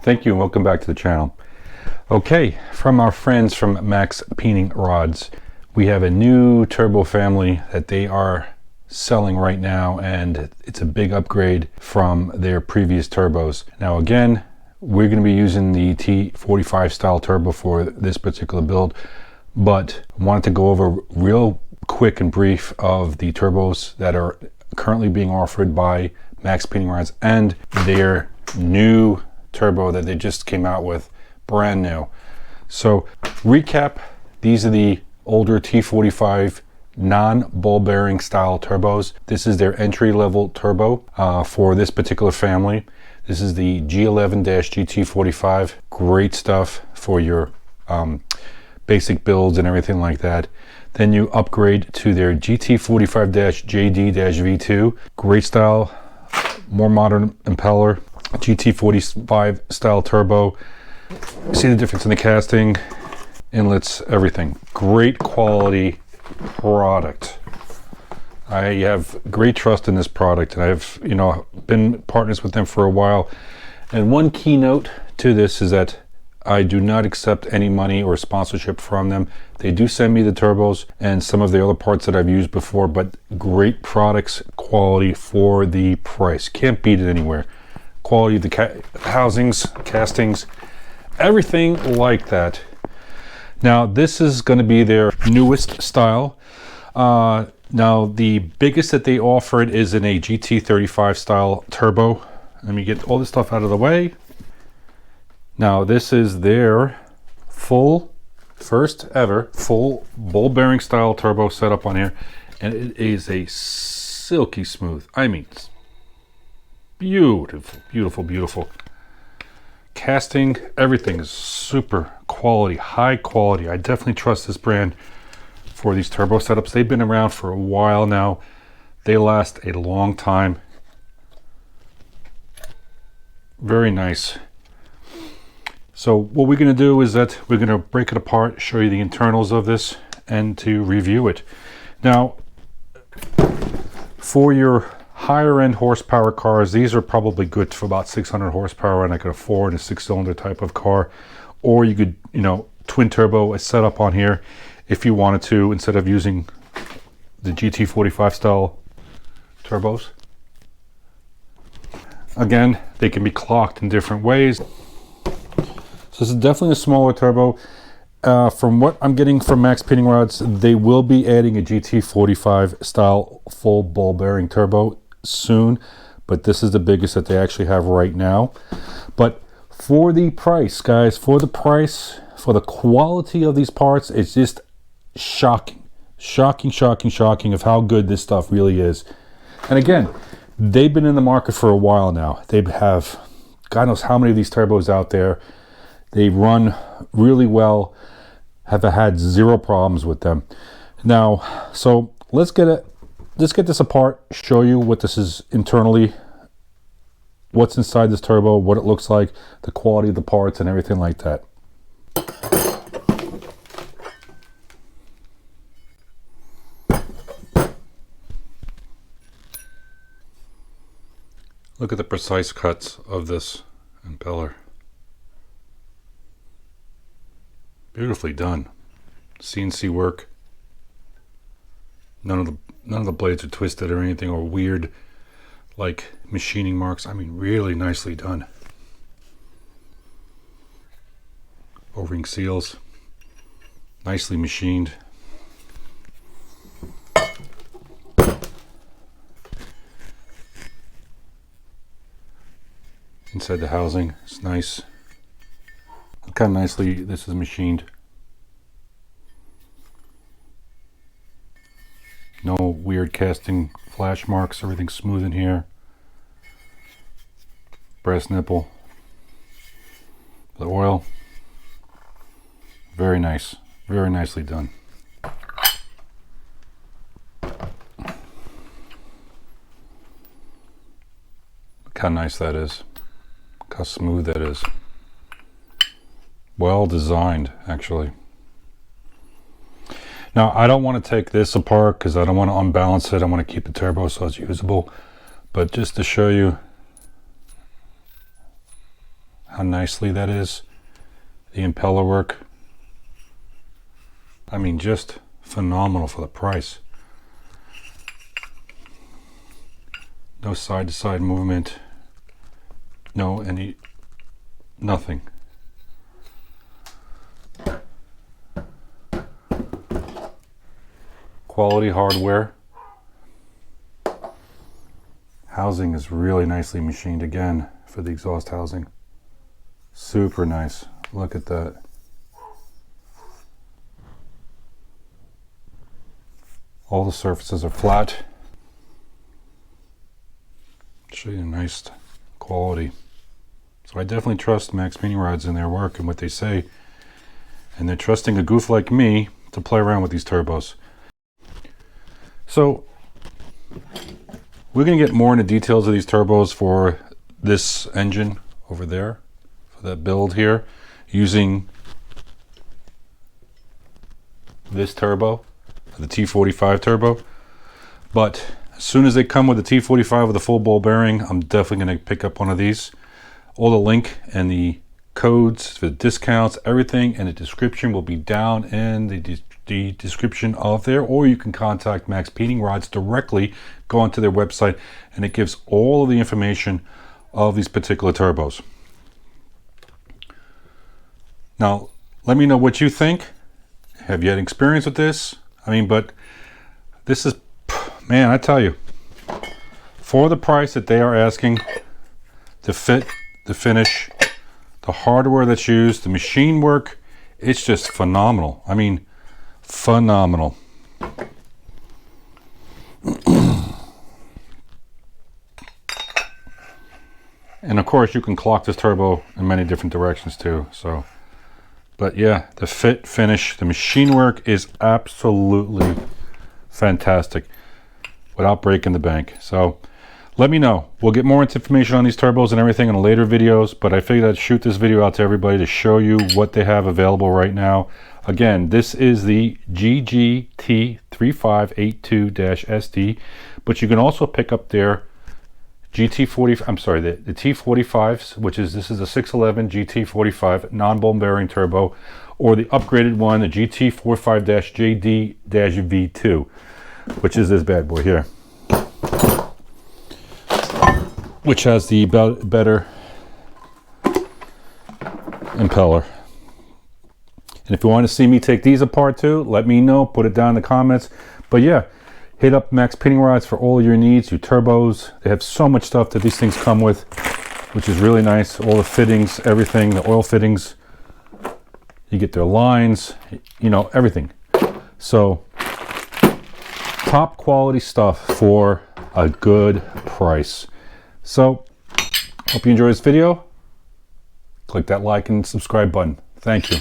Thank you and welcome back to the channel. Okay, from our friends from Maxpeedingrods, we have a new turbo family that they are selling right now, and it's a big upgrade from their previous turbos. Now again, we're going to be using the T45 style turbo for this particular build, but I wanted to go over real quick and brief of the turbos that are currently being offered by Maxpeedingrods and their new turbo that they just came out with, brand new. So recap, these are the older T45 non-ball bearing style turbos. This is their entry level turbo for this particular family. This is the G11-GT45. Great stuff for your basic builds and everything like that. Then you upgrade to their GT45-JD-V2. Great style, more modern impeller, GT45 style turbo. See the difference in the casting, inlets, everything. Great quality product. I have great trust in this product, and I've been partners with them for a while. And one keynote to this is that I do not accept any money or sponsorship from them. They do send me the turbos and some of the other parts that I've used before, but great products, quality for the price. Can't beat it anywhere. Quality of the housings, castings, everything like that. Now this is going to be their newest style. Now the biggest that they offered is in a GT35 style turbo. Let me get all this stuff out of the way. Now this is their first ever full ball bearing style turbo setup on here, and it is a silky smooth. I mean, beautiful, beautiful, beautiful. Casting, everything is super quality, high quality. I definitely trust this brand for these turbo setups. They've been around for a while now. They last a long time. Very nice. So what we're going to do is that we're going to break it apart, show you the internals of this, and to review it. Now, for your higher end horsepower cars, these are probably good for about 600 horsepower and like a 4 and a 6-cylinder type of car. Or you could, twin turbo a setup on here if you wanted to, instead of using the GT45 style turbos. Again, they can be clocked in different ways. So this is definitely a smaller turbo. From what I'm getting from Maxpeedingrods, they will be adding a GT45 style full ball bearing turbo soon, but this is the biggest that they actually have right now. But for the price, guys, for the price, for the quality of these parts, it's just shocking of how good this stuff really is. And again, they've been in the market for a while now. They have God knows how many of these turbos out there. They run really well, have had zero problems with them. Now, so let's get this apart, show you what this is internally, what's inside this turbo, what it looks like, the quality of the parts and everything like that. Look at the precise cuts of this impeller. Beautifully done. CNC work. None of the blades are twisted or anything, or weird like machining marks. I mean, really nicely done. O-ring seals, nicely machined. Inside the housing, it's nice. Look how nicely this is machined. No weird casting flash marks, everything's smooth in here. Brass nipple. The oil. Very nice. Very nicely done. Look how nice that is. Look how smooth that is. Well designed, actually. Now, I don't want to take this apart because I don't want to unbalance it. I want to keep the turbo so it's usable. But just to show you how nicely that is. The impeller work. I mean, just phenomenal for the price. No side to side movement. No nothing. Quality hardware. Housing is really nicely machined again for the exhaust housing. Super nice. Look at that. All the surfaces are flat. Show you a nice quality. So I definitely trust Maxpeedingrods in their work and what they say. And they're trusting a goof like me to play around with these turbos. So we're going to get more into details of these turbos for this engine over there, for that build here, using this turbo, the T45 turbo. But as soon as they come with the T45 with a full ball bearing, I'm definitely going to pick up one of these. All the link and the codes for the discounts, everything in the description will be down in the description of there, or you can contact Maxpeedingrods directly, go onto their website, and it gives all of the information of these particular turbos. Now, let me know what you think. Have you had experience with this? I mean, but this is, man, I tell you, for the price that they are asking, the fit, the finish, the hardware that's used, the machine work, it's just phenomenal. I mean, phenomenal. And of course you can clock this turbo in many different directions too. So, but yeah, the fit, finish, the machine work is absolutely fantastic without breaking the bank. So let me know. We'll get more information on these turbos and everything in later videos, but I figured I'd shoot this video out to everybody to show you what they have available right now. Again, this is the gt3582-SD, but you can also pick up their GT40, I'm sorry, the T45s, which is, this is a 611 GT45 non-ball bearing turbo, or the upgraded one, the GT45-JD-V2, which is this bad boy here, which has the better impeller. And if you want to see me take these apart too, let me know, put it down in the comments. But yeah, hit up Maxpeedingrods for all your needs, your turbos. They have so much stuff that these things come with, which is really nice. All the fittings, everything, the oil fittings. You get their lines, you know, everything. So, top quality stuff for a good price. So, hope you enjoyed this video. Click that like and subscribe button. Thank you.